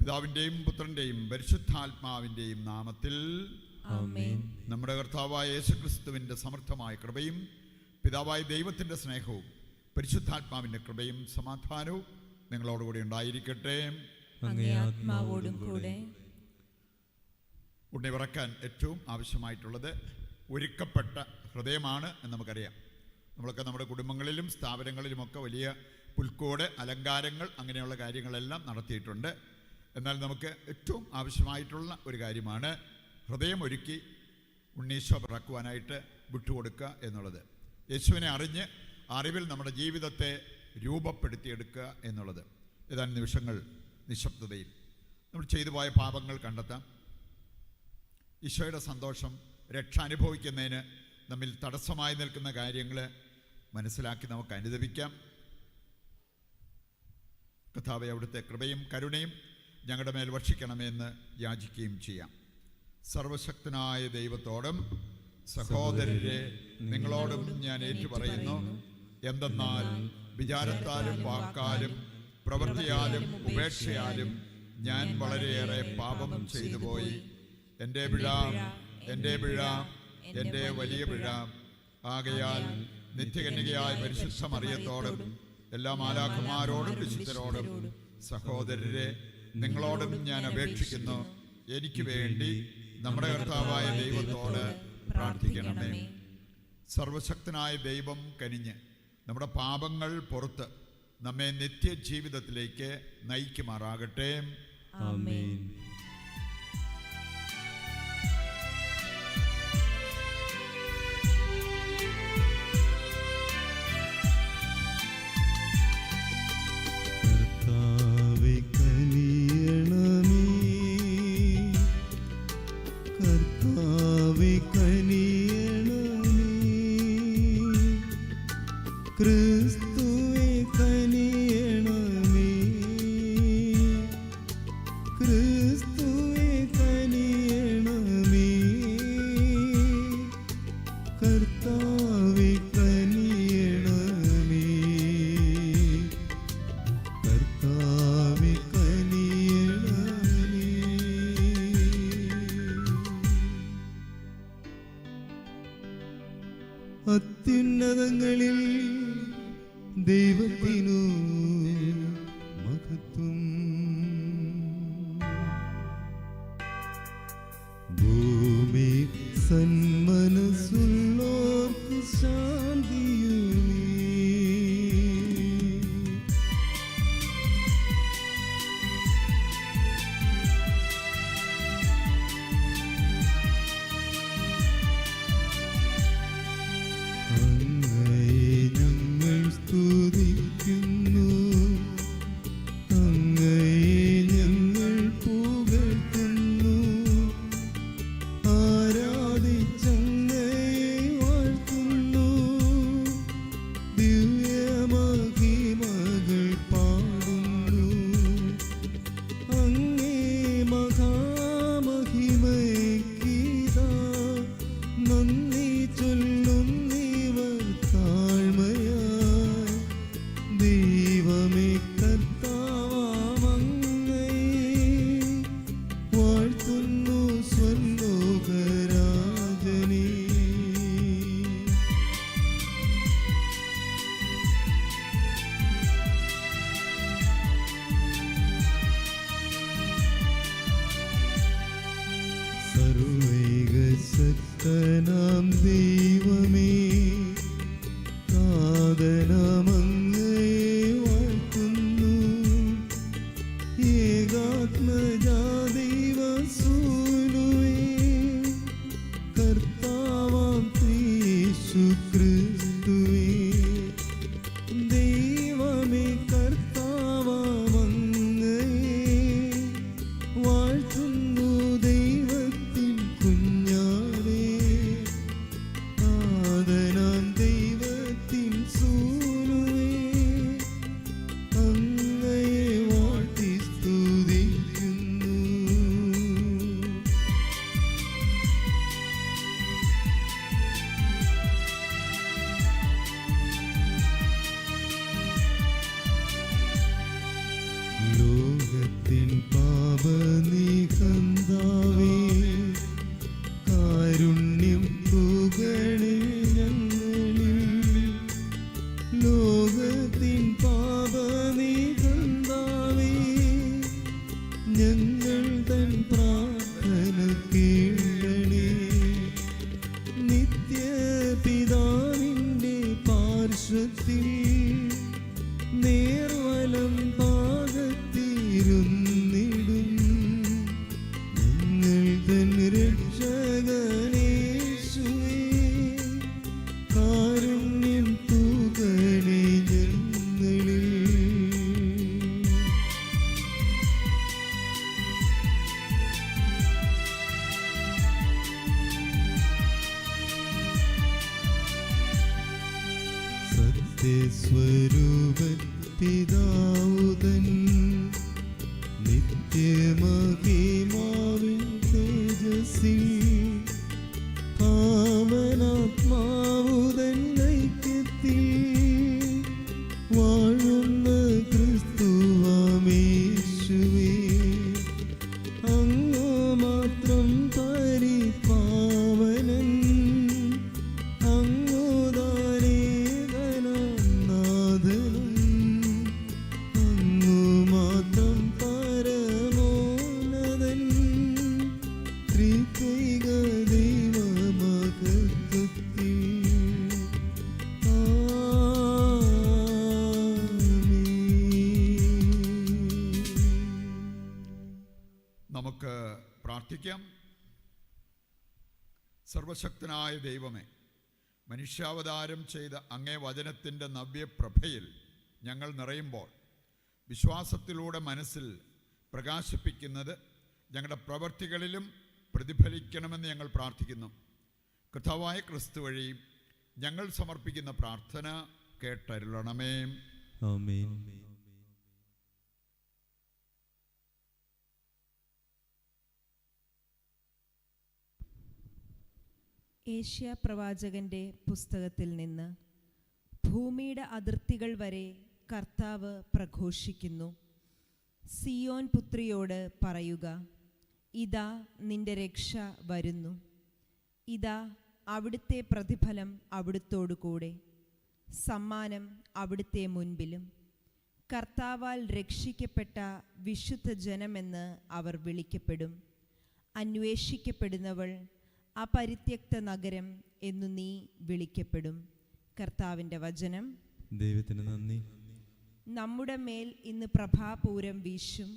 പിതാവിൻ്റെയും പുത്രൻ്റെയും പരിശുദ്ധാത്മാവിൻ്റെയും നാമത്തിൽ ആമേൻ. നമ്മുടെ കർത്താവായ യേശുക്രിസ്തുവിൻ്റെ സമർത്ഥമായ കൃപയും പിതാവായ ദൈവത്തിൻ്റെ സ്നേഹവും പരിശുദ്ധാത്മാവിൻ്റെ കൃപയും സമാധാനവും നിങ്ങളോടുകൂടി ഉണ്ടായിരിക്കട്ടെ. അങ്ങേ ആത്മാവോടും കൂടെ. ഉണ്ണി വിറക്കാൻ ഏറ്റവും ആവശ്യമായിട്ടുള്ളത് ഒരുക്കപ്പെട്ട ഹൃദയമാണ് എന്ന് നമുക്കറിയാം. നമ്മളൊക്കെ നമ്മുടെ കുടുംബങ്ങളിലും സ്ഥാപനങ്ങളിലുമൊക്കെ വലിയ പുൽക്കോട്, അലങ്കാരങ്ങൾ, അങ്ങനെയുള്ള കാര്യങ്ങളെല്ലാം നടത്തിയിട്ടുണ്ട്. എന്നാൽ നമുക്ക് ഏറ്റവും ആവശ്യമായിട്ടുള്ള ഒരു കാര്യമാണ് ഹൃദയം ഒരുക്കി ഉണ്ണീശോ പിറക്കുവാനായിട്ട് വിട്ടുകൊടുക്കുക എന്നുള്ളത്. യേശുവിനെ അറിഞ്ഞ് അറിവിൽ നമ്മുടെ ജീവിതത്തെ രൂപപ്പെടുത്തിയെടുക്കുക എന്നുള്ളത്. ഏതാനും നിമിഷങ്ങൾ നിശബ്ദതയിൽ നമ്മൾ ചെയ്തു പോയ പാപങ്ങൾ കണ്ടെത്താം. ഈശോയുടെ സന്തോഷം, രക്ഷ അനുഭവിക്കുന്നതിന് നമ്മിൽ തടസ്സമായി നിൽക്കുന്ന കാര്യങ്ങൾ മനസ്സിലാക്കി നമുക്ക് അനുദപിക്കാം. കർത്താവേ, അവിടുത്തെ കൃപയും കരുണയും ഞങ്ങളുടെ മേൽ വർഷിക്കണമെന്ന് യാചിക്കുകയും ചെയ്യാം. സർവശക്തനായ ദൈവത്തോടും സഹോദരരെ നിങ്ങളോടും ഞാൻ ഏറ്റുപറയുന്നു. എന്തെന്നാൽ വിചാരത്താലും വാക്കാലും പ്രവൃത്തിയാലും ഉപേക്ഷയാലും ഞാൻ വളരെയേറെ പാപം ചെയ്തു പോയി. എൻ്റെ പിഴ, എൻ്റെ വലിയ പിഴ. ആകയാൽ നിത്യകന്യകയായ പരിശുദ്ധ മറിയത്തോടും എല്ലാ മാലാഖമാരോടും വിശുദ്ധരോടും സഹോദരരെ നിങ്ങളോടും ഞാൻ അപേക്ഷിക്കുന്നു, എനിക്ക് വേണ്ടി നമ്മുടെ കർത്താവായ ദൈവത്തോട് പ്രാർത്ഥിക്കണമേ. സർവശക്തനായ ദൈവം കനിഞ്ഞ് നമ്മുടെ പാപങ്ങൾ പുറത്ത് നമ്മെ നിത്യജീവിതത്തിലേക്ക് നയിക്കുമാറാകട്ടെ. ആമേൻ. അത്യുന്നതങ്ങളിൽ ദൈവത്തിനു മഹത്വം, ഭൂമി സന്മനസ്സുള്ളോർക്ക് ശാന്തിയുമേ. സർവൈകശക്തനാം ദൈവമേ, സാധനമങ്ങയെ വാഴ്ത്തുന്നു. ഏകാത്മജാ ദൈവസൂനുവേ, കർത്താവാം യേശു ക്രിസ്തുവേ, ദൈവമേ കർത്താവാം അങ്ങയെ വാഴ്ത്തുന്നു. ദൈവത്തിൻ കുഞ്ഞാടേ, ആദനാം ദൈവത്തിൻ സൂനുവേ, അങ്ങയെ വാഴ്ത്തി സ്തുതിക്കുന്നു. ഞങ്ങൾ തൻ പ്രാർത്ഥന കേൾക്കണേ. നിത്യപിതാവിൻ്റെ പാർശ്വത്തിൽ നേർവലം പാകത്തിരുന്നിടും ഞങ്ങൾ തൻ രക്ഷകനേശുവേ, കാരുണ്യം തൂകണേ ഞങ്ങളിൽ. സത്യസ്വരൂപൻ പിതാവുതൻ നിത്യമഹിമാവിൻ തേജസ്സിൽ പാവനാത്മാവുതൻ ഐക്യത്തിൽ വാഴുന്ന ക്രിസ്തുവാമേശുവേ, അങ്ങ് മാത്രം പരിപാവനൻ, അങ്ങുദാനേകനാഥനും, അങ്ങു മാത്രം പരമോന്നതൻ, ത്രികൈക ദൈവമഹത്വത്തിൽ. നമുക്ക് പ്രാർത്ഥിക്കാം. സർവശക്തനായ ദൈവമേ, മനുഷ്യാവതാരം ചെയ്ത അങ്ങേ വചനത്തിൻ്റെ നവ്യപ്രഭയിൽ ഞങ്ങൾ നിറയുമ്പോൾ വിശ്വാസത്തിലൂടെ മനസ്സിൽ പ്രകാശിപ്പിക്കുന്നത് ഞങ്ങളുടെ പ്രവൃത്തികളിലും പ്രതിഫലിക്കണമെന്ന് ഞങ്ങൾ പ്രാർത്ഥിക്കുന്നു. കർത്താവായ ക്രിസ്തു വഴി ഞങ്ങൾ സമർപ്പിക്കുന്ന പ്രാർത്ഥന കേട്ടരുളണമേ. ആമേൻ. ഏഷ്യ പ്രവാചകന്റെ പുസ്തകത്തിൽ നിന്ന്. ഭൂമിയുടെ അതിർത്തികൾ വരെ കർത്താവ് പ്രഘോഷിക്കുന്നു. സിയോൻ പുത്രിയോട് പറയുക, ഇതാ നിന്റെ രക്ഷ വരുന്നു. ഇതാ അവിടുത്തെ പ്രതിഫലം അവിടുത്തോടു കൂടെ, സമ്മാനം അവിടുത്തെ മുൻപിലും. കർത്താവാൽ രക്ഷിക്കപ്പെട്ട വിശുദ്ധ ജനമെന്ന് അവർ വിളിക്കപ്പെടും. അന്വേഷിക്കപ്പെടുന്നവൾ, അപരിത്യക്ത നഗരം എന്നു നീ വിളിക്കപ്പെടും. കർത്താവിൻ്റെ വചനം. ദൈവത്തിന് നന്ദി. നമ്മുടെ മേൽ ഇന്ന് പ്രഭാപൂരം വീശും.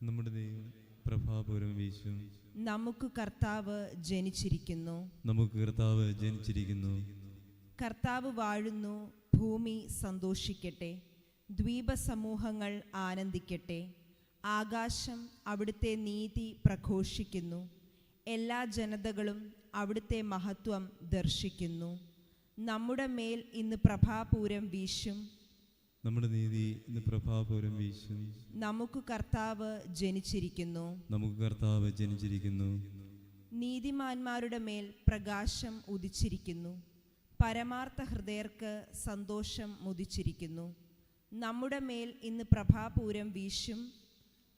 നമ്മുടെ ദൈവം പ്രഭാപൂരം വീശും. നമുക്ക് കർത്താവ് ജനിച്ചിരിക്കുന്നു. നമുക്ക് കർത്താവ് ജനിച്ചിരിക്കുന്നു. കർത്താവ് വാഴുന്നു. ഭൂമി സന്തോഷിക്കട്ടെ, ദ്വീപസമൂഹങ്ങൾ ആനന്ദിക്കട്ടെ. ആകാശം അവിടുത്തെ നീതി പ്രഘോഷിക്കുന്നു. എല്ലാ ജനതകളും അവിടുത്തെ മഹത്വം ദർശിക്കുന്നു. നമ്മുടെ മേൽ ഇന്ന് പ്രഭാപൂരം വീശും. നമ്മുടെ നീതി ഇന്ന് പ്രഭാപൂരം വീശും. നമുക്ക് കർത്താവ് ജനിച്ചിരിക്കുന്നു. നമുക്ക് കർത്താവ് ജനിച്ചിരിക്കുന്നു. നീതിമാന്മാരുടെ മേൽ പ്രകാശം ഉദിച്ചിരിക്കുന്നു. പരമാർത്ഥ ഹൃദയർക്ക് സന്തോഷം മുദിച്ചിരിക്കുന്നു. നമ്മുടെ മേൽ ഇന്ന് പ്രഭാപൂരം വീശും.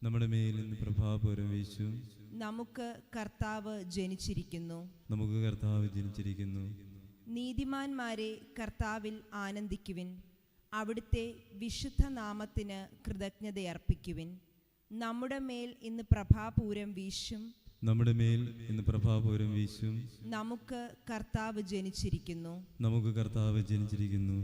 നമ്മുടെ മേൽ ഇന്ന് പ്രഭാപൂരം വീശും. നമുക്ക് കർത്താവ് ജനിച്ചിരിക്കുന്നു. നമുക്ക് കർത്താവ് ജനിച്ചിരിക്കുന്നു. നീതിമാന്മാരെ കർത്താവിൽ ആനന്ദിക്കുവിൻ. അവിടുത്തെ വിശുദ്ധ നാമത്തിന് കൃതജ്ഞതയർപ്പിക്കുവിൻ. നമ്മുടെ മേൽ ഇന്ന് പ്രഭാപൂരം വീശും. നമ്മുടെ മേൽ ഇന്ന് പ്രഭാപൂരം വീശും. നമുക്ക് കർത്താവ് ജനിച്ചിരിക്കുന്നു. നമുക്ക് കർത്താവ് ജനിച്ചിരിക്കുന്നു.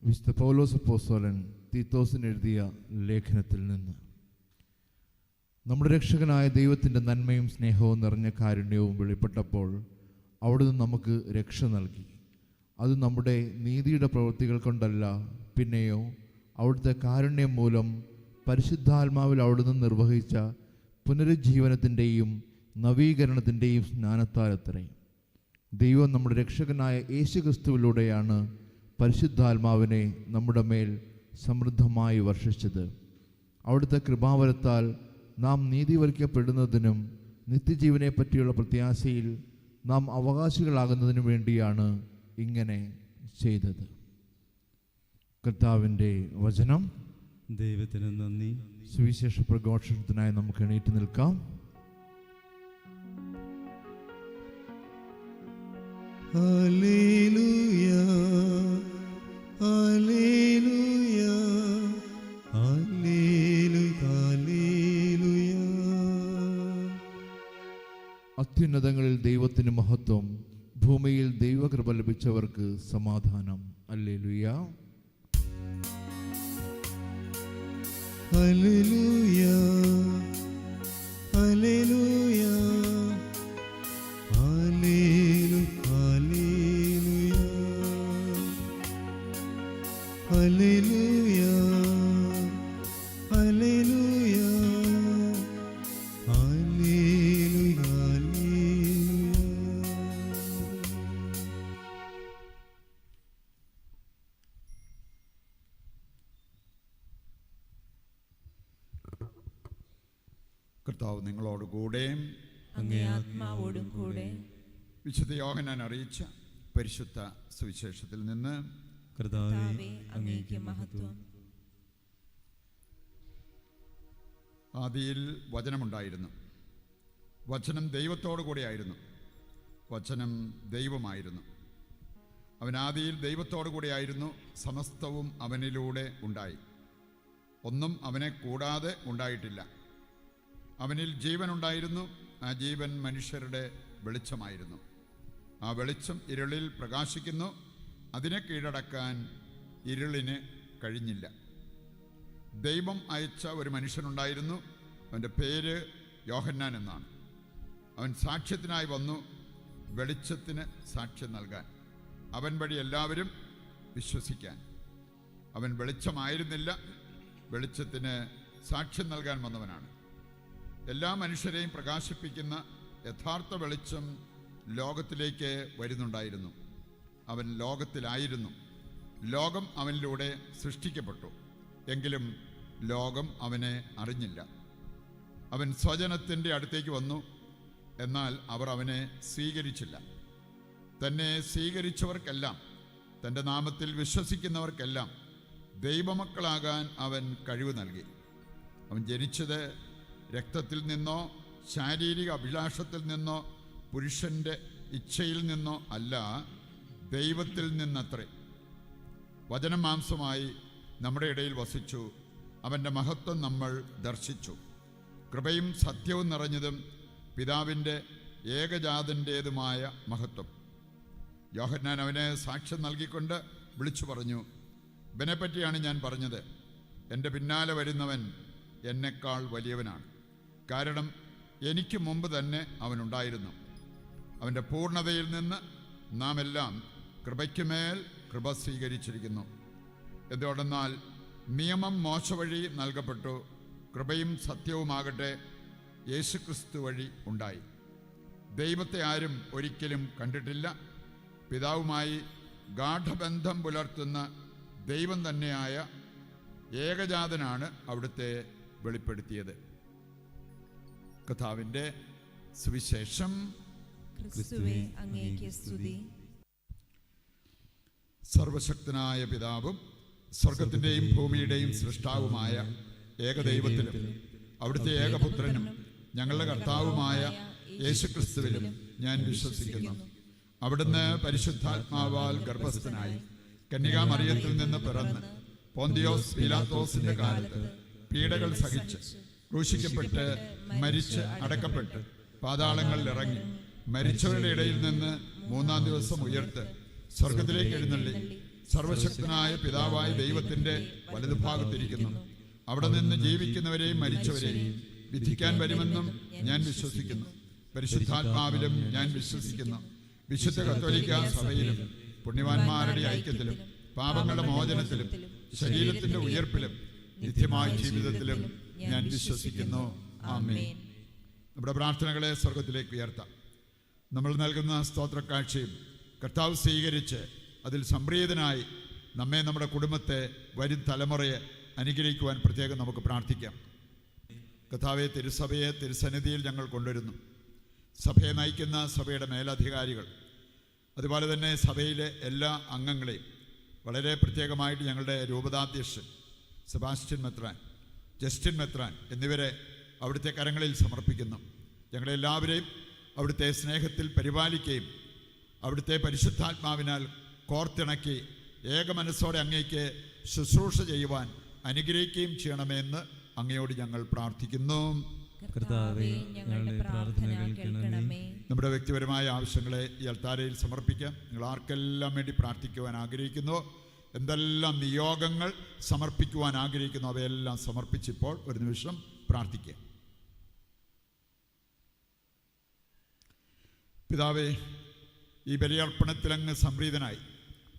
വിശുദ്ധ പൗലോസ് അപ്പോസ്തലൻ തീത്തോസിന് എഴുതിയ ലേഖനത്തിൽ നിന്ന്. നമ്മുടെ രക്ഷകനായ ദൈവത്തിൻ്റെ നന്മയും സ്നേഹവും നിറഞ്ഞ കാരുണ്യവും വെളിപ്പെട്ടപ്പോൾ അവിടുന്ന് നമുക്ക് രക്ഷ നൽകി. അത് നമ്മുടെ നീതിയുടെ പ്രവൃത്തികൾ കൊണ്ടല്ല, പിന്നെയോ അവിടുത്തെ കാരുണ്യം മൂലം പരിശുദ്ധാത്മാവിൽ അവിടുന്ന് നിർവഹിച്ച പുനരുജ്ജീവനത്തിൻ്റെയും നവീകരണത്തിൻ്റെയും സ്നാനത്താലത്രേ. ദൈവം നമ്മുടെ രക്ഷകനായ യേശുക്രിസ്തുവിലൂടെയാണ് പരിശുദ്ധാത്മാവിനെ നമ്മുടെ മേൽ സമൃദ്ധമായി വർഷിച്ചത്. അവിടുത്തെ കൃപാവരത്താൽ നാം നീതിവൽക്കപ്പെടുന്നതിനും നിത്യജീവനെ പറ്റിയുള്ള പ്രത്യാശയിൽ നാം അവകാശികളാകുന്നതിനു വേണ്ടിയാണ് ഇങ്ങനെ ചെയ്തത്. കർത്താവിൻ്റെ വചനം. ദൈവത്തിന് നന്ദി. സുവിശേഷ പ്രഘോഷണത്തിനായി നമുക്ക് എണീറ്റ് നിൽക്കാം. Hallelujah, hallelujah, hallelujah, hallelujah. അത്യുന്നതങ്ങളിൽ ദൈവത്തിന് മഹത്വം, ഭൂമിയിൽ ദൈവകൃപ ലഭിച്ചവർക്ക് സമാധാനം. Hallelujah, hallelujah, hallelujah, hallelujah, hallelujah, hallelujah, hallelujah, hallelujah. കർത്താവ് നിങ്ങളോടുകൂടെ അങ്ങേ ആത്മാവോടും കൂടെ. വിശുദ്ധ യോഹന്നാൻ അറിയിച്ച പരിശുദ്ധ സുവിശേഷത്തിൽ നിന്ന്. കർത്താവേ, അങ്ങേക്ക് മഹത്വം. ആദിയിൽ വചനമുണ്ടായിരുന്നു, വചനം ദൈവത്തോടു കൂടെയായിരുന്നു, വചനം ദൈവമായിരുന്നു. അവൻ ആദിയിൽ ദൈവത്തോടു കൂടെയായിരുന്നു. സമസ്തവും അവനിലൂടെ ഉണ്ടായി, ഒന്നും അവനെ കൂടാതെ ഉണ്ടായിട്ടില്ല. അവനിൽ ജീവൻ ഉണ്ടായിരുന്നു, ആ ജീവൻ മനുഷ്യരുടെ വെളിച്ചമായിരുന്നു. ആ വെളിച്ചം ഇരുളിൽ പ്രകാശിക്കുന്നു, അതിനെ കീഴടക്കാൻ ഇരുളിന് കഴിഞ്ഞില്ല. ദൈവം അയച്ച ഒരു മനുഷ്യനുണ്ടായിരുന്നു, അവൻ്റെ പേര് യോഹന്നാൻ എന്നാണ്. അവൻ സാക്ഷ്യത്തിനായി വന്നു, വെളിച്ചത്തിന് സാക്ഷ്യം നൽകാൻ, അവൻ വഴി എല്ലാവരും വിശ്വസിക്കാൻ. അവൻ വെളിച്ചമായിരുന്നില്ല, വെളിച്ചത്തിന് സാക്ഷ്യം നൽകാൻ വന്നവനാണ്. എല്ലാ മനുഷ്യരെയും പ്രകാശിപ്പിക്കുന്ന യഥാർത്ഥ വെളിച്ചം ലോകത്തിലേക്ക് വരുന്നുണ്ടായിരുന്നു. അവൻ ലോകത്തിലായിരുന്നു, ലോകം അവനിലൂടെ സൃഷ്ടിക്കപ്പെട്ടു, എങ്കിലും ലോകം അവനെ അറിഞ്ഞില്ല. അവൻ സ്വജനത്തിൻ്റെ അടുത്തേക്ക് വന്നു, എന്നാൽ അവർ അവനെ സ്വീകരിച്ചില്ല. തന്നെ സ്വീകരിച്ചവർക്കെല്ലാം, തൻ്റെ നാമത്തിൽ വിശ്വസിക്കുന്നവർക്കെല്ലാം ദൈവമക്കളാകാൻ അവൻ കഴിവ് നൽകി. അവൻ ജനിച്ചത് രക്തത്തിൽ നിന്നോ ശാരീരിക അഭിലാഷത്തിൽ നിന്നോ പുരുഷൻ്റെ ഇച്ഛയിൽ നിന്നോ അല്ല, ദൈവത്തിൽ നിന്നത്രേ. വചനം മാംസമായി നമ്മുടെ ഇടയിൽ വസിച്ചു, അവൻ്റെ മഹത്വം നമ്മൾ ദർശിച്ചു. കൃപയും സത്യവും നിറഞ്ഞതും പിതാവിൻ്റെ ഏകജാതൻ്റേതുമായ മഹത്വം. യോഹന്നാൻ അവന് സാക്ഷ്യം നൽകിക്കൊണ്ട് വിളിച്ചു പറഞ്ഞു, ഇവനെപ്പറ്റിയാണ് ഞാൻ പറഞ്ഞത്, എൻ്റെ പിന്നാലെ വരുന്നവൻ എന്നെക്കാൾ വലിയവനാണ്, കാരണം എനിക്ക് മുമ്പ് തന്നെ അവനുണ്ടായിരുന്നു. അവൻ്റെ പൂർണ്ണതയിൽ നിന്ന് നാം എല്ലാം കൃപയ്ക്കുമേൽ കൃപ സ്വീകരിച്ചിരിക്കുന്നു. എന്തുകൊണ്ടെന്നാൽ നിയമം മോശ വഴി നൽകപ്പെട്ടു, കൃപയും സത്യവുമാകട്ടെ യേശുക്രിസ്തു വഴി ഉണ്ടായി. ദൈവത്തെ ആരും ഒരിക്കലും കണ്ടിട്ടില്ല, പിതാവുമായി ഗാഠബന്ധം പുലർത്തുന്ന ദൈവം തന്നെയായ ഏകജാതനാണ് അവിടുത്തെ വെളിപ്പെടുത്തിയത്. കർത്താവിൻ്റെ സുവിശേഷം. ക്രിസ്തുവേ, അങ്ങേക്ക് സ്തുതി. സർവശക്തനായ പിതാവും സ്വർഗത്തിൻ്റെയും ഭൂമിയുടെയും സൃഷ്ടാവുമായ ഏകദൈവത്തിലും അവിടുത്തെ ഏകപുത്രനും ഞങ്ങളുടെ കർത്താവുമായ യേശുക്രിസ്തുവിലും ഞാൻ വിശ്വസിക്കുന്നു. അവിടുന്ന് പരിശുദ്ധാത്മാവാൽ ഗർഭസ്ഥനായി കന്യകാമറിയത്തിൽ നിന്ന് പിറന്ന് പോന്തിയോസ് പീലാത്തോസിന്റെ കാലത്ത് പീഡകൾ സഹിച്ച് ക്രൂശിക്കപ്പെട്ട് മരിച്ച് അടക്കപ്പെട്ട് പാതാളങ്ങളിൽ ഇറങ്ങി മരിച്ചവരുടെ ഇടയിൽ നിന്ന് മൂന്നാം ദിവസം ഉയർത്ത് സ്വർഗത്തിലേക്ക് എഴുന്നള്ളി സർവശക്തനായ പിതാവായ ദൈവത്തിന്റെ വലതുഭാഗത്തിരിക്കുന്നു. അവിടെ നിന്ന് ജീവിക്കുന്നവരെയും മരിച്ചവരെയും വിധിക്കാൻ വരുമെന്നും ഞാൻ വിശ്വസിക്കുന്നു. പരിശുദ്ധാത്മാവിലും ഞാൻ വിശ്വസിക്കുന്നു. വിശുദ്ധ കത്തോലിക്കാ സഭയിലും പുണ്യവാന്മാരുടെ ഐക്യത്തിലും പാപങ്ങളുടെ മോചനത്തിലും ശരീരത്തിന്റെ ഉയർപ്പിലും നിത്യമായ ജീവിതത്തിലും ഞാൻ വിശ്വസിക്കുന്നു. ആമേൻ. നമ്മുടെ പ്രാർത്ഥനകളെ സ്വർഗത്തിലേക്ക് ഉയർത്താം. നമ്മൾ നൽകുന്ന സ്തോത്രക്കാഴ്ചയും കർത്താവ് സ്വീകരിച്ച് അതിൽ സംപ്രീതനായി നമ്മെ, നമ്മുടെ കുടുംബത്തെ, വരും തലമുറയെ അനുഗ്രഹിക്കുവാൻ പ്രത്യേകം നമുക്ക് പ്രാർത്ഥിക്കാം. കർത്താവെ, തിരുസഭയെ തിരുസന്നിധിയിൽ ഞങ്ങൾ കൊണ്ടുവരുന്നു. സഭയെ നയിക്കുന്ന സഭയുടെ മേലധികാരികൾ, അതുപോലെ തന്നെ സഭയിലെ എല്ലാ അംഗങ്ങളെയും, വളരെ പ്രത്യേകമായിട്ട് ഞങ്ങളുടെ രൂപതാധ്യക്ഷൻ, സെബാസ്റ്റ്യൻ മെത്രാൻ, ജസ്റ്റിൻ മെത്രാൻ എന്നിവരെ അവിടുത്തെ കരങ്ങളിൽ സമർപ്പിക്കുന്നു. ഞങ്ങളെല്ലാവരെയും അവിടുത്തെ സ്നേഹത്തിൽ പരിപാലിക്കുകയും അവിടുത്തെ പരിശുദ്ധാത്മാവിനാൽ കോർത്തിണക്കി ഏക മനസ്സോടെ അങ്ങേക്ക് ശുശ്രൂഷ ചെയ്യുവാൻ അനുഗ്രഹിക്കുകയും ചെയ്യണമെന്ന് അങ്ങയോട് ഞങ്ങൾ പ്രാർത്ഥിക്കുന്നു. കർത്താവേ, ഞങ്ങളുടെ പ്രാർത്ഥന കേൾക്കണമേ. നമ്മുടെ വ്യക്തിപരമായ ആവശ്യങ്ങളെ ഈ അൾത്താരയിൽ സമർപ്പിക്കാം. നിങ്ങൾ ആർക്കെല്ലാം വേണ്ടി പ്രാർത്ഥിക്കുവാൻ ആഗ്രഹിക്കുന്നു, എന്തെല്ലാം നിയോഗങ്ങൾ സമർപ്പിക്കുവാൻ ആഗ്രഹിക്കുന്നു, അവയെല്ലാം സമർപ്പിച്ചിപ്പോൾ ഒരു നിമിഷം പ്രാർത്ഥിക്കുക. പിതാവേ, ഈ ബലിയർപ്പണത്തിൽ അങ്ങ് സംപ്രീതനായി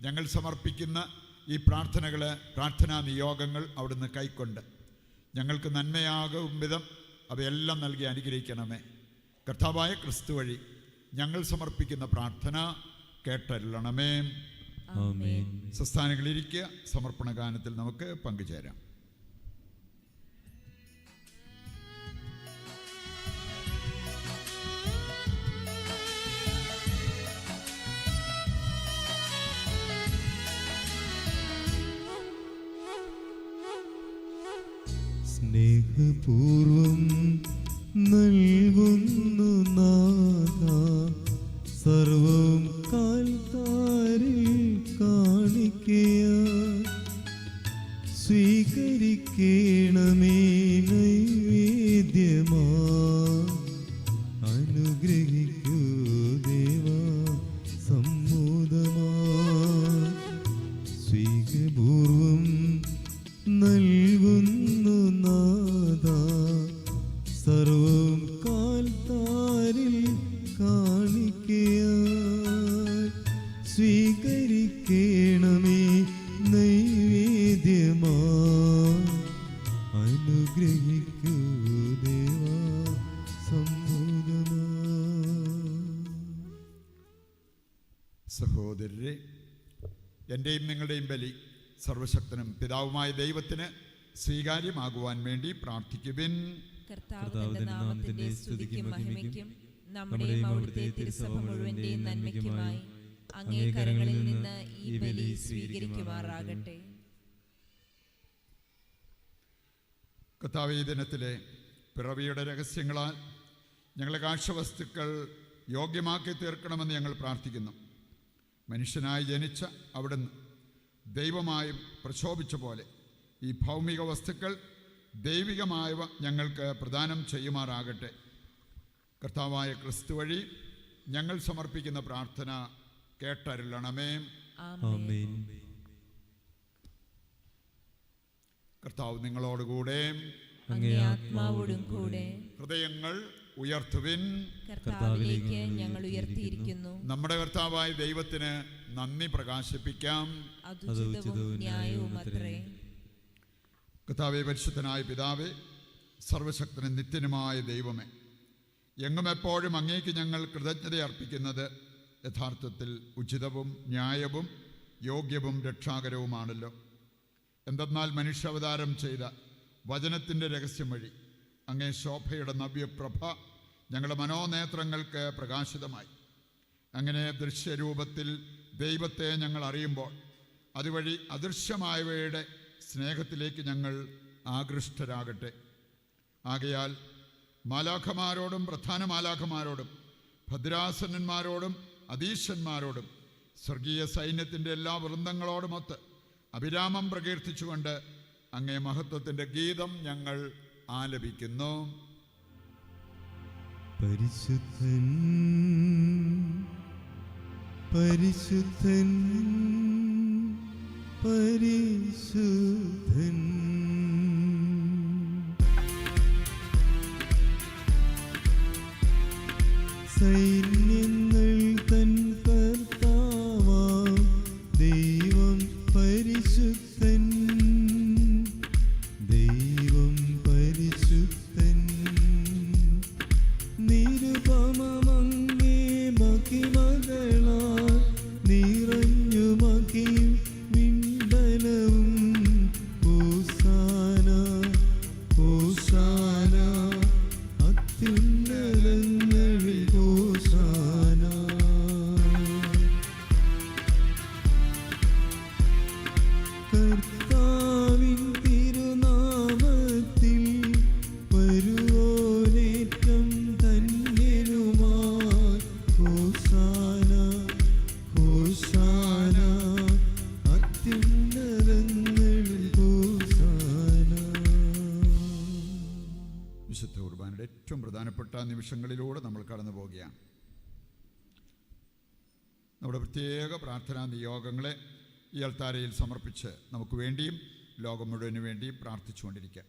ഞങ്ങൾ സമർപ്പിക്കുന്ന ഈ പ്രാർത്ഥനാ നിയോഗങ്ങൾ അവിടുന്ന് കൈക്കൊണ്ട് ഞങ്ങൾക്ക് നന്മയാകും വിധം അവയെല്ലാം നൽകി അനുഗ്രഹിക്കണമേ. കർത്താവായ ക്രിസ്തു വഴി ഞങ്ങൾ സമർപ്പിക്കുന്ന പ്രാർത്ഥന കേട്ടരുളണമേ. ആമേൻ. സംസ്ഥാനങ്ങളിരിക്കുക. സമർപ്പണ ഗാനത്തിൽ നമുക്ക് പങ്കുചേരാം. സ്നേഹപൂർവം നൽകുന്നു നാഥ സർവം കാൽത്താരിൽ കാണിക്കയായി സ്വീകരിക്കണമേ നൈവേദ്യമാ അനുഗ്രഹിക്കൂ ദേവാ സമ്മോദമാ സ്നേഹപൂർവം നൽകുന്നു നാഥ സർവം കാൽത്താരിൽ കാണിക്കയായി സ്വീകരിക്കണമേ നൈവേദ്യമാ അനുഗ്രഹിക്കൂ ദേവാ സമ്മോദമാ. സഹോദരരെ, എൻ്റെയും നിങ്ങളുടെയും ബലി സർവശക്തനും പിതാവുമായ ദൈവത്തിന് സ്വീകാര്യമാകുവാൻ വേണ്ടി പ്രാർത്ഥിക്കുവിൻ. കർത്താവിന്റെ നാമത്തിന്റെ സ്തുതിക്കും മഹിമയ്ക്കും നമ്മുടെയും അവിടുത്തെ തിരുസഭ മുഴുവന്റെയും നന്മയ്ക്കുമായി അങ്ങേ കരങ്ങളിൽ നിന്ന് ഈ ബലി സ്വീകരിക്കുമാറാകട്ടെ. കർത്താവ്, ഈ ദിനത്തിലെ പിറവിയുടെ രഹസ്യങ്ങളാൽ ഞങ്ങളെ കാഴ്ചവസ്തുക്കൾ യോഗ്യമാക്കി തീർക്കണമെന്ന് ഞങ്ങൾ പ്രാർത്ഥിക്കുന്നു. മനുഷ്യനായി ജനിച്ച അവിടുന്ന് ദൈവമായും പ്രശോഭിച്ച പോലെ ഈ ഭൗമിക വസ്തുക്കൾ ദൈവികമായവ ഞങ്ങൾക്ക് പ്രദാനം ചെയ്യുമാറാകട്ടെ. കർത്താവായ ക്രിസ്തു വഴി ഞങ്ങൾ സമർപ്പിക്കുന്ന പ്രാർത്ഥന കേട്ടരുളണമേ. ആമേൻ. കർത്താവ് നിങ്ങളോടുകൂടെ, അങ്ങേ ആത്മാവോടും കൂടെ. ഹൃദയങ്ങൾ ഉയർത്തുവിൻ. കർത്താവിലേക്ക് ഞങ്ങൾ ഉയർത്തിയിരിക്കുന്നു. നമ്മുടെ കർത്താവായ ദൈവത്തിന് നന്ദി പ്രകാശിപ്പിക്കാം. അതുചിതവും ന്യായവും അത്രേ. കർത്താവേ, പരിശുദ്ധനായ പിതാവേ, സർവശക്തനും നിത്യനുമായ ദൈവമേ, എങ്ങും എപ്പോഴും അങ്ങേക്ക് ഞങ്ങൾ കൃതജ്ഞത അർപ്പിക്കുന്നത് യഥാർത്ഥത്തിൽ ഉചിതവും ന്യായവും യോഗ്യവും രക്ഷാകരവുമാണല്ലോ. എന്തെന്നാൽ മനുഷ്യാവതാരം ചെയ്ത വചനത്തിൻ്റെ രഹസ്യം വഴി അങ്ങേ ശോഭയുടെ നവ്യപ്രഭ ഞങ്ങളുടെ മനോനേത്രങ്ങൾക്ക് പ്രകാശിതമായി. അങ്ങനെ ദൃശ്യരൂപത്തിൽ ദൈവത്തെ ഞങ്ങൾ അറിയുമ്പോൾ അതുവഴി അദൃശ്യമായവയുടെ സ്നേഹത്തിലേക്ക് ഞങ്ങൾ ആകൃഷ്ടരാകട്ടെ. ആകയാൽ മാലാഖമാരോടും പ്രധാന മാലാഖമാരോടും ഭദ്രാസനന്മാരോടും അധീശന്മാരോടും സ്വർഗീയ സൈന്യത്തിൻ്റെ എല്ലാ വൃന്ദങ്ങളോടുമൊത്ത് അഭിരാമം പ്രകീർത്തിച്ചുകൊണ്ട് അങ്ങേ മഹത്വത്തിൻ്റെ ഗീതം ഞങ്ങൾ ആലപിക്കുന്നു. പരിശുദ്ധൻ പരിശുദ്ധൻ പരിശുദ്ധൻ സൈന്യങ്ങൾ തൻ കർത്താവാം ദൈവം പരിശുദ്ധൻ ദൈവം പരിശുദ്ധൻ നിരുപമമങ്ങേ മഹിമകളാൽ നിറഞ്ഞു മഹിം വിണ്ടലവും ഹോസാന ഹോസാന അത്യുന്നതങ്ങളിൽ ഹോസാന. കർത്താവിൻ തിരു വിശുദ്ധ കുർബാനയുടെ ഏറ്റവും പ്രധാനപ്പെട്ട നിമിഷങ്ങളിലൂടെ നമ്മൾ കടന്നു പോവുകയാണ്. നമ്മുടെ പ്രത്യേക പ്രാർത്ഥനാ നിയോഗങ്ങളെ ഈ അൾത്താരയിൽ സമർപ്പിച്ച് നമുക്ക് വേണ്ടിയും ലോകം മുഴുവന് വേണ്ടിയും പ്രാർത്ഥിച്ചുകൊണ്ടിരിക്കാം.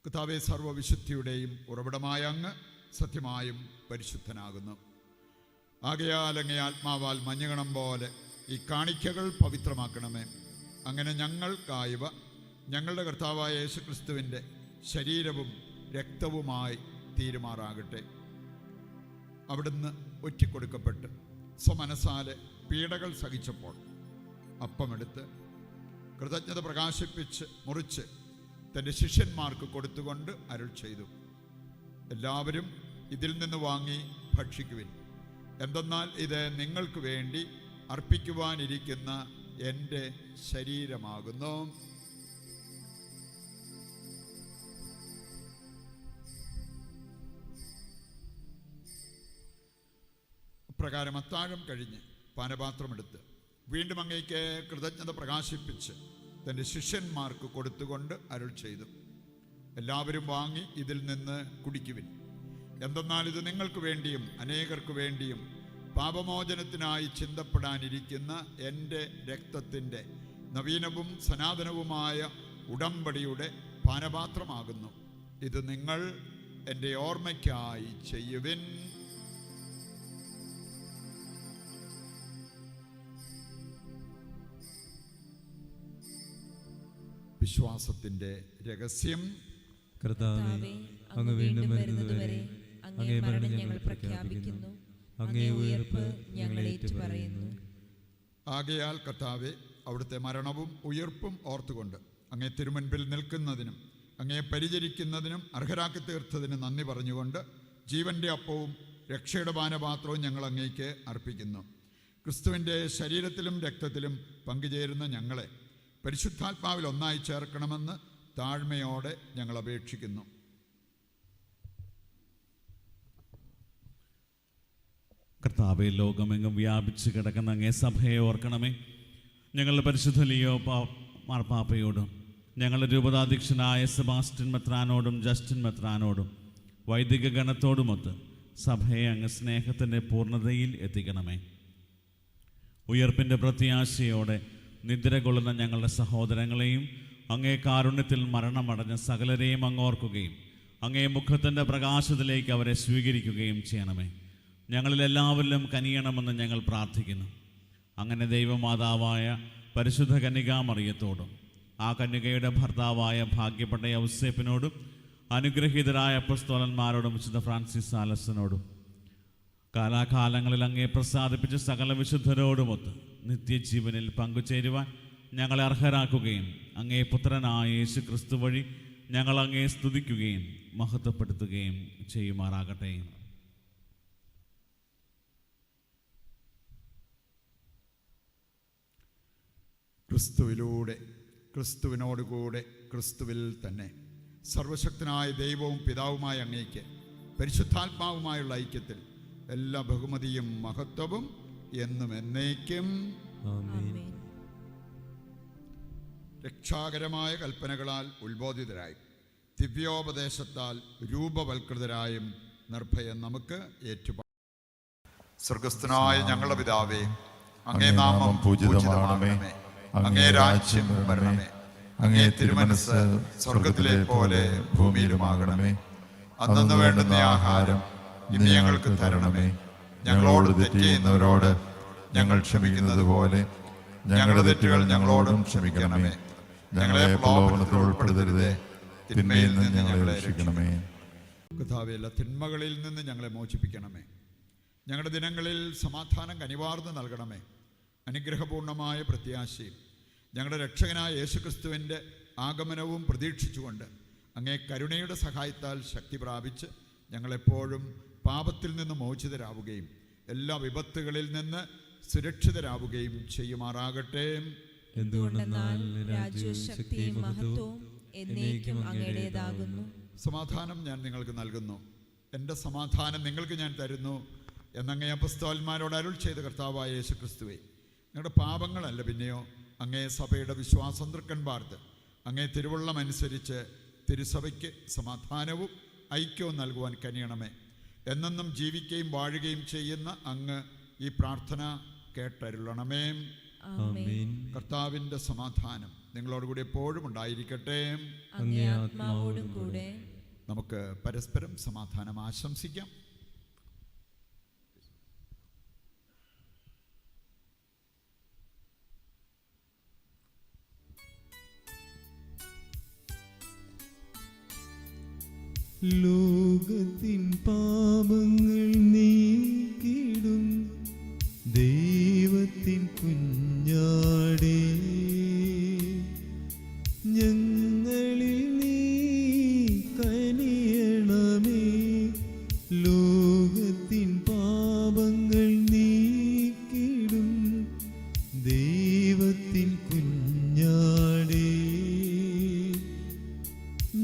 കർത്താവേ, സർവ്വവിശുദ്ധിയുടെയും ഉറവിടമായ അങ്ങ് സത്യമായും പരിശുദ്ധനാകുന്നു. ആകയാൽ അങ്ങേ ആത്മാവാൽ മഞ്ഞുകണം പോലെ ഈ കാണിക്കകൾ പവിത്രമാക്കണമേ. അങ്ങനെ ഞങ്ങൾക്കായവ ഞങ്ങളുടെ കർത്താവായ യേശുക്രിസ്തുവിൻ്റെ ശരീരവും രക്തവുമായി തീരുമാറാകട്ടെ. അവിടുന്ന് ഒറ്റിക്കൊടുക്കപ്പെട്ട് സ്വമനസാലെ പീഡകൾ സഹിച്ചപ്പോൾ അപ്പമെടുത്ത് കൃതജ്ഞത പ്രകാശിപ്പിച്ച് മുറിച്ച് തൻ്റെ ശിഷ്യന്മാർക്ക് കൊടുത്തുകൊണ്ട് അരുൾ ചെയ്തു, എല്ലാവരും ഇതിൽ നിന്ന് വാങ്ങി ഭക്ഷിക്കുവിൻ. എന്തെന്നാൽ ഇത് നിങ്ങൾക്ക് വേണ്ടി അർപ്പിക്കുവാനിരിക്കുന്ന എൻ്റെ ശരീരമാകുന്നു. പ്രകാരം അത്താഴം കഴിഞ്ഞ് പാനപാത്രമെടുത്ത് വീണ്ടും അങ്ങേക്ക് കൃതജ്ഞത പ്രകാശിപ്പിച്ച് തൻ്റെ ശിഷ്യന്മാർക്ക് കൊടുത്തുകൊണ്ട് അരുൾ ചെയ്തു, എല്ലാവരും വാങ്ങി ഇതിൽ നിന്ന് കുടിക്കുവിൻ. എന്തെന്നാൽ ഇത് നിങ്ങൾക്ക് വേണ്ടിയും അനേകർക്ക് വേണ്ടിയും പാപമോചനത്തിനായി ചിന്തപ്പെടാനിരിക്കുന്ന എൻ്റെ രക്തത്തിൻ്റെ നവീനവും സനാതനവുമായ ഉടമ്പടിയുടെ പാനപാത്രമാകുന്നു. ഇത് നിങ്ങൾ എൻ്റെ ഓർമ്മയ്ക്കായി ചെയ്യുവിൻ. വിശ്വാസത്തിൻ്റെ രഹസ്യം. കർത്താവേ, അങ്ങ് വീണ്ടും വരുന്നതുവരെ അങ്ങേ മരണം ഞങ്ങൾ പ്രഖ്യാപിക്കുന്നു, അങ്ങേ ഉയർപ്പ് ഞങ്ങൾ ഏറ്റുപറയുന്നു. ആകയാൽ കർത്താവേ, അവിടുത്തെ മരണവും ഉയർപ്പും ഓർത്തുകൊണ്ട് അങ്ങേ തിരുമുൻപിൽ നിൽക്കുന്നതിനും അങ്ങേ പരിചരിക്കുന്നതിനും അർഹരാക്കി തീർത്തതിന് നന്ദി പറഞ്ഞുകൊണ്ട് ജീവൻ്റെ അപ്പവും രക്ഷയുടെ പാനപാത്രവും ഞങ്ങൾ അങ്ങേക്ക് അർപ്പിക്കുന്നു. ക്രിസ്തുവിൻ്റെ ശരീരത്തിലും രക്തത്തിലും പങ്കുചേരുന്ന ഞങ്ങളെ പരിശുദ്ധാത്മാവിൽ ഒന്നായി ചേർക്കണമെന്ന് താഴ്മയോടെ ഞങ്ങൾ അപേക്ഷിക്കുന്നു. കർത്താവേ, ലോകമെങ്ങും വ്യാപിച്ച് കിടക്കുന്ന അങ്ങേ സഭയെ ഓർക്കണമേ. ഞങ്ങളുടെ പരിശുദ്ധ ലിയോ മാർപ്പാപ്പയോടും ഞങ്ങളുടെ രൂപതാധ്യക്ഷനായ സെബാസ്റ്റ്യൻ മെത്രാനോടും ജസ്റ്റിൻ മെത്രാനോടും വൈദിക ഗണത്തോടുമൊത്ത് സഭയെ അങ്ങ് സ്നേഹത്തിൻ്റെ പൂർണ്ണതയിൽ എത്തിക്കണമേ. ഉയർപ്പിൻ്റെ പ്രത്യാശയോടെ നിദ്ര കൊള്ളുന്ന ഞങ്ങളുടെ സഹോദരങ്ങളെയും അങ്ങേ കാരുണ്യത്തിൽ മരണമടഞ്ഞ സകലരെയും അങ്ങോർക്കുകയും അങ്ങേ മുഖത്തിൻ്റെ പ്രകാശത്തിലേക്ക് അവരെ സ്വീകരിക്കുകയും ചെയ്യണമേ. ഞങ്ങളിലെല്ലാവരിലും കനിയണമെന്ന് ഞങ്ങൾ പ്രാർത്ഥിക്കുന്നു. അങ്ങനെ ദൈവമാതാവായ പരിശുദ്ധ കന്യകാമറിയത്തോടും ആ കന്യകയുടെ ഭർത്താവായ ഭാഗ്യപ്പെട്ട യൗസേപ്പിനോടും അനുഗ്രഹീതരായ അപ്പസ്തോലന്മാരോടും വിശുദ്ധ ഫ്രാൻസിസ് സാലസിനോടും കാലാകാലങ്ങളിൽ അങ്ങേ പ്രസാദിപ്പിച്ച സകല വിശുദ്ധരോടുമൊത്ത് നിത്യജീവനിൽ പങ്കുചേരുവാൻ ഞങ്ങളെ അർഹരാക്കുകയും അങ്ങേ പുത്രനായ യേശു ക്രിസ്തു വഴി ഞങ്ങൾ അങ്ങേ സ്തുതിക്കുകയും മഹത്വപ്പെടുത്തുകയും ചെയ്യുമാറാകട്ടെ. ക്രിസ്തുവിലൂടെ, ക്രിസ്തുവിനോടുകൂടെ, ക്രിസ്തുവിൽ തന്നെ സർവശക്തനായ ദൈവവും പിതാവുമായ അങ്ങേക്ക് പരിശുദ്ധാത്മാവുമായുള്ള ഐക്യത്തിൽ എല്ലാ ബഹുമതിയും മഹത്വവും എന്നും എന്നേക്കും. ആമേൻ. രക്ഷാകരമായ കൽപ്പനകളാൽ ഉത്ബോധിതരായി ദിവ്യോപദേശത്താൽ രൂപവൽകൃതരായും നിർഭയം നമുക്ക് ഏറ്റുപാടാം. സ്വർഗസ്ഥനായ ഞങ്ങളുടെ പിതാവേ, അങ്ങേ നാമം പൂജിതമാകണമേ. അങ്ങേ രാജ്യം വരണമേ. അങ്ങേ തിരുമനസ്സ് സ്വർഗത്തിലെ പോലെ ഭൂമിയിലുമാകണമേ. അന്നു വേണ്ടുന്ന ആഹാരം ഇന്ന് ഞങ്ങൾക്ക് തരണമേ. ഞങ്ങളോട് തെറ്റ് ചെയ്യുന്നവരോട് ഞങ്ങൾ ക്ഷമിക്കുന്നത് പോലെ ഞങ്ങളുടെ തെറ്റുകൾ ഞങ്ങളോടും ക്ഷമിക്കണമേ. ഞങ്ങളെ പ്രലോഭനത്തിൽ ഉൾപ്പെടുത്തരുതേ, തിന്മയിൽ നിന്ന് ഞങ്ങളെ രക്ഷിക്കണമേ. കർത്താവേ, എല്ലാ തിന്മകളിൽ നിന്ന് ഞങ്ങളെ മോചിപ്പിക്കണമേ. ഞങ്ങളുടെ ദിനങ്ങളിൽ സമാധാനം കനിവാർന്ന് നൽകണമേ. അനുഗ്രഹപൂർണമായ പ്രത്യാശയും ഞങ്ങളുടെ രക്ഷകനായ യേശുക്രിസ്തുവിൻ്റെ ആഗമനവും പ്രതീക്ഷിച്ചുകൊണ്ട് അങ്ങേ കരുണയുടെ സഹായത്താൽ ശക്തി പ്രാപിച്ച് ഞങ്ങളെപ്പോഴും പാപത്തിൽ നിന്ന് മോചിതരാവുകയും എല്ലാ വിപത്തുകളിൽ നിന്ന് സുരക്ഷിതരാവുകയും ചെയ്യുമാറാകട്ടെ. എന്തുകൊണ്ടെന്നാൽ രാജ്യവും ശക്തിയും മഹത്വവും എന്നേക്കും അങ്ങയുടേതാകുന്നു. സമാധാനം ഞാൻ നിങ്ങൾക്ക് നൽകുന്നു, എൻ്റെ സമാധാനം നിങ്ങൾക്ക് ഞാൻ തരുന്നു എന്നങ്ങേ അപ്പസ്തോലന്മാരോട് അരുൾ ചെയ്ത കർത്താവായ യേശുക്രിസ്തുവേ, ഞങ്ങളുടെ പാപങ്ങളല്ല പിന്നെയോ അങ്ങേ സഭയുടെ വിശ്വാസം തൃക്കൻ പാർത്ത് അങ്ങേ തിരുവുള്ളം അനുസരിച്ച് തിരുസഭയ്ക്ക് സമാധാനവും ഐക്യവും നൽകുവാൻ കനിയണമേ. എന്നെന്നും ജീവിക്കുകയും വാഴുകയും ചെയ്യുന്ന അങ്ങ് ഈ പ്രാർത്ഥന കേട്ടരുളണമേ. ആമേൻ. കർത്താവിൻ്റെ സമാധാനം നിങ്ങളോടുകൂടി എപ്പോഴും ഉണ്ടായിരിക്കട്ടെ. അങ്ങേ ആത്മാവോടും കൂടെ. നമുക്ക് പരസ്പരം സമാധാനം ആശംസിക്കാം. ലോകത്തിൻ പാപങ്ങൾ നീക്കിടും ദൈവത്തിൻ കുഞ്ഞാടേ, ഞങ്ങളിൽ നീ കനിയണമേ. ലോകത്തിൻ പാപങ്ങൾ നീക്കിടും ദൈവത്തിൻ കുഞ്ഞാടേ,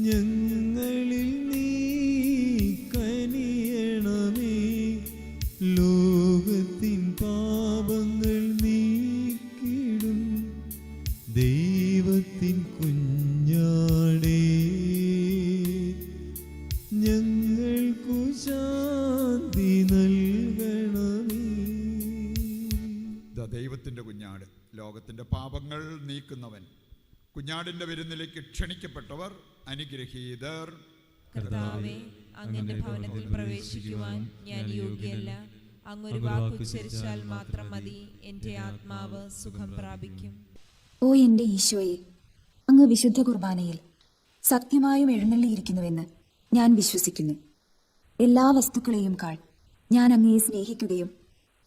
ഞങ്ങളിൽ നീ കനിയണമേ. ലോകത്തിൻ പാപങ്ങൾ നീക്കിടും ദൈവത്തിൻ കുഞ്ഞാടേ, ഞങ്ങൾക്കു ശാന്തി നൽകണമേ. ദൈവത്തിൻ്റെ കുഞ്ഞാട്, ലോകത്തിൻ്റെ പാപങ്ങൾ നീക്കുന്നവൻ, കുഞ്ഞാടിൻ്റെ വിരുന്നിലേക്ക് ക്ഷണിക്കപ്പെട്ടവർ അനുഗ്രഹീതർ. കർത്താവേ, അങ്ങയുടെ ഭവനത്തിൽ പ്രവേശിക്കുവാൻ ഞാൻ യോഗ്യല്ല. അങ്ങൊരു വാക്കുച്ചരിച്ചാൽ മാത്രം മതി, എൻ്റെ ആത്മാവ് സുഖം പ്രാപിക്കും. ഓ എൻ്റെ ഈശോയെ, അങ്ങ് വിശുദ്ധ കുർബാനയിൽ സത്യമായും എഴുന്നള്ളിയിരിക്കുന്നുവെന്ന് ഞാൻ വിശ്വസിക്കുന്നു. എല്ലാ വസ്തുക്കളെയും കാൾ ഞാൻ അങ്ങയെ സ്നേഹിക്കുകയും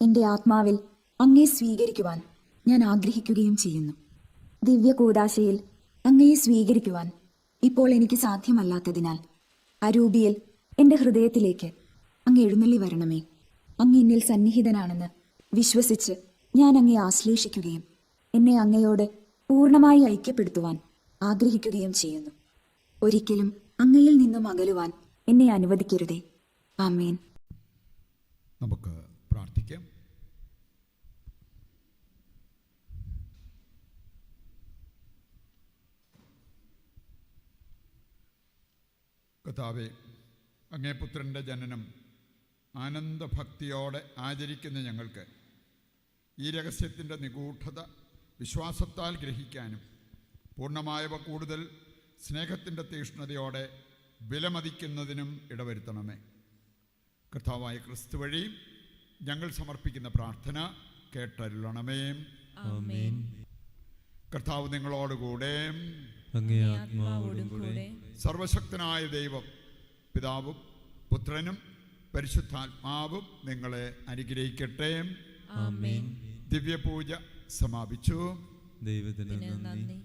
എൻ്റെ ആത്മാവിൽ അങ്ങയെ സ്വീകരിക്കുവാൻ ഞാൻ ആഗ്രഹിക്കുകയും ചെയ്യുന്നു. ദിവ്യ കൂദാശയിൽ അങ്ങയെ സ്വീകരിക്കുവാൻ ഇപ്പോൾ എനിക്ക് സാധ്യമല്ലാത്തതിനാൽ അരൂപിയിൽ എൻ്റെ ഹൃദയത്തിലേക്ക് അങ്ങ് എഴുന്നള്ളി വരണമേ. അങ്ങ് എന്നിൽ സന്നിഹിതനാണെന്ന് വിശ്വസിച്ച് ഞാൻ അങ്ങയെ ആശ്ലേഷിക്കുകയും എന്നെ അങ്ങയോട് പൂർണ്ണമായി ഐക്യപ്പെടുത്തുവാൻ ആഗ്രഹിക്കുകയും ചെയ്യുന്നു. ഒരിക്കലും അങ്ങയിൽ നിന്നും അകലുവാൻ എന്നെ അനുവദിക്കരുതേ. ആമേൻ. നമുക്ക് പ്രാർത്ഥിക്കാം. കർത്താവേ, അങ്ങേ പുത്രൻ്റെ ജനനം ആനന്ദഭക്തിയോടെ ആചരിക്കുന്ന ഞങ്ങൾക്ക് ഈ രഹസ്യത്തിൻ്റെ നിഗൂഢത വിശ്വാസത്താൽ ഗ്രഹിക്കാനും പൂർണ്ണമായവ കൂടുതൽ സ്നേഹത്തിൻ്റെ തീഷ്ണതയോടെ വിലമതിക്കുന്നതിനും ഇടവരുത്തണമേ. കർത്താവായ ക്രിസ്തു വഴി ഞങ്ങൾ സമർപ്പിക്കുന്ന പ്രാർത്ഥന കേട്ടരുളണമേ. ആമേൻ. കർത്താവ് നിങ്ങളോടുകൂടെ. അങ്ങേ ആത്മാവോടും കൂടെ. സർവശക്തനായ ദൈവം പിതാവും പുത്രനും പരിശുദ്ധാത്മാവും നിങ്ങളെ അനുഗ്രഹിക്കട്ടെ. ആമേൻ. ദിവ്യപൂജ സമാപിച്ചു. ദൈവത്തിന് നന്ദി. നന്ദി.